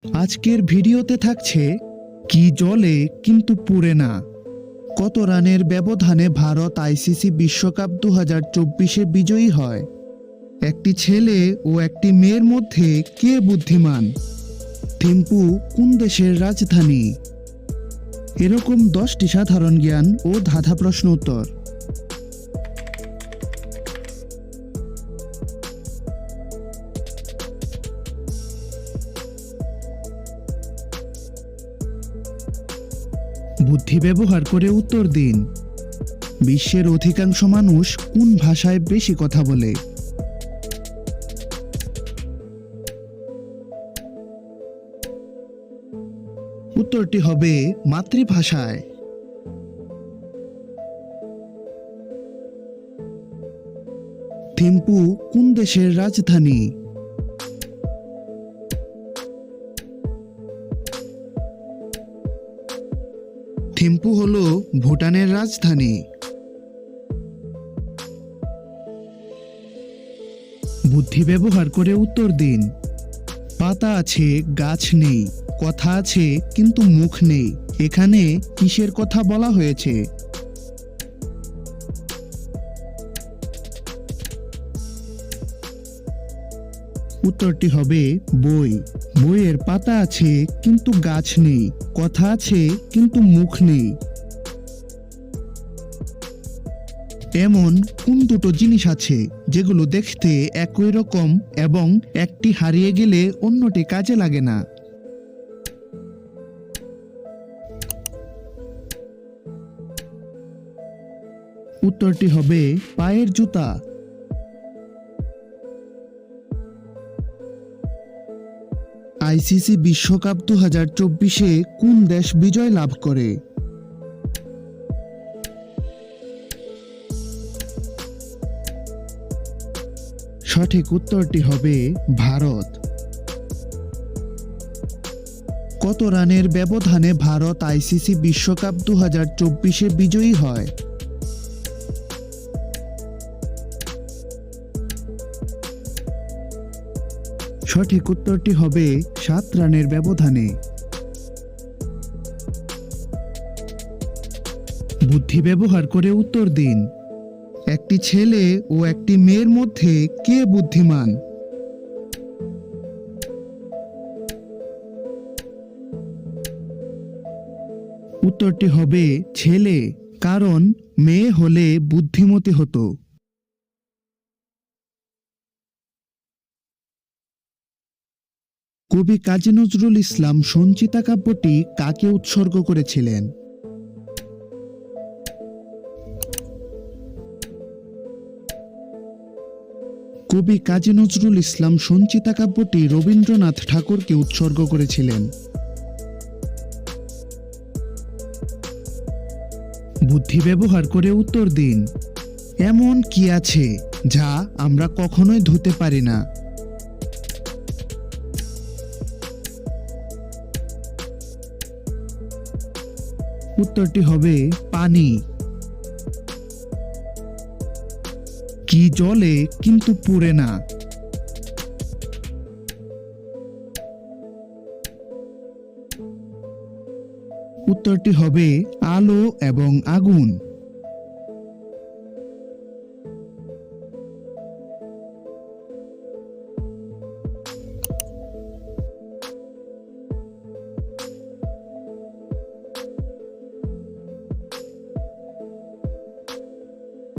আজকের ভিডিওতে থাকছে কি জ্বলে কিন্তু পুড়ে না। কত রানের ব্যবধানে ভারত আইসিসি বিশ্বকাপ 2024-এ বিজয়ী হয়। একটি ছেলে ও একটি মেয়ের মধ্যে কে বুদ্ধিমান? থিম্পু কোন দেশের রাজধানী? এরকম 10টি সাধারণ জ্ঞান ও ধাঁধা প্রশ্ন উত্তর। বুদ্ধি ব্যবহার করে উত্তর দিন। বিশ্বের অধিকাংশ মানুষ কোন ভাষায় বেশি কথা বলে? উত্তরটি হবে মাতৃভাষায়। থিম্পু কোন দেশের রাজধানী? থিম্পু হল ভুটানের রাজধানী। বুদ্ধি ব্যবহার করে উত্তর দিন। পাতা আছে গাছ নেই, কথা আছে কিন্তু মুখ নেই, এখানে কিসের কথা বলা হয়েছে? উত্তরটি হবে বই। বইয়ের পাতা আছে কিন্তু গাছ নেই, কথা আছে কিন্তু মুখ নেই। এমন কোন দুটো জিনিস আছে যেগুলো দেখতে একই রকম এবং একটি হারিয়ে গেলে অন্যটি কাজে লাগে না? উত্তরটি হবে পায়ের জুতা। আইসিসি বিশ্বকাপ 2024-এ কোন দেশ বিজয় লাভ করে? সঠিক উত্তরটি হবে ভারত। কত রানের ব্যবধানে ভারত আইসিসি বিশ্বকাপ 2024-এ বিজয়ী হয়? সঠিক উত্তরটি হবে 7 রানের ব্যবধানে। বুদ্ধি ব্যবহার করে উত্তর দিন। একটি ছেলে ও একটি মেয়ের মধ্যে কে বুদ্ধিমান? উত্তরটি হবে ছেলে, কারণ মেয়ে হলে বুদ্ধিমতী হতো। কবি কাজী নজরুল ইসলাম সঞ্চিতা কাব্যটি কাকে উৎসর্গ করেছিলেন? কবি কাজী নজরুল ইসলাম সঞ্চিতা কাব্যটি রবীন্দ্রনাথ ঠাকুরকে উৎসর্গ করেছিলেন। বুদ্ধি ব্যবহার করে উত্তর দিন। এমন কি আছে যা আমরা কখনোই ধুতে পারি না? উত্তরটি হবে পানি। কি জ্বলে কিন্তু পুড়ে না? উত্তরটি হবে আলো এবং আগুন।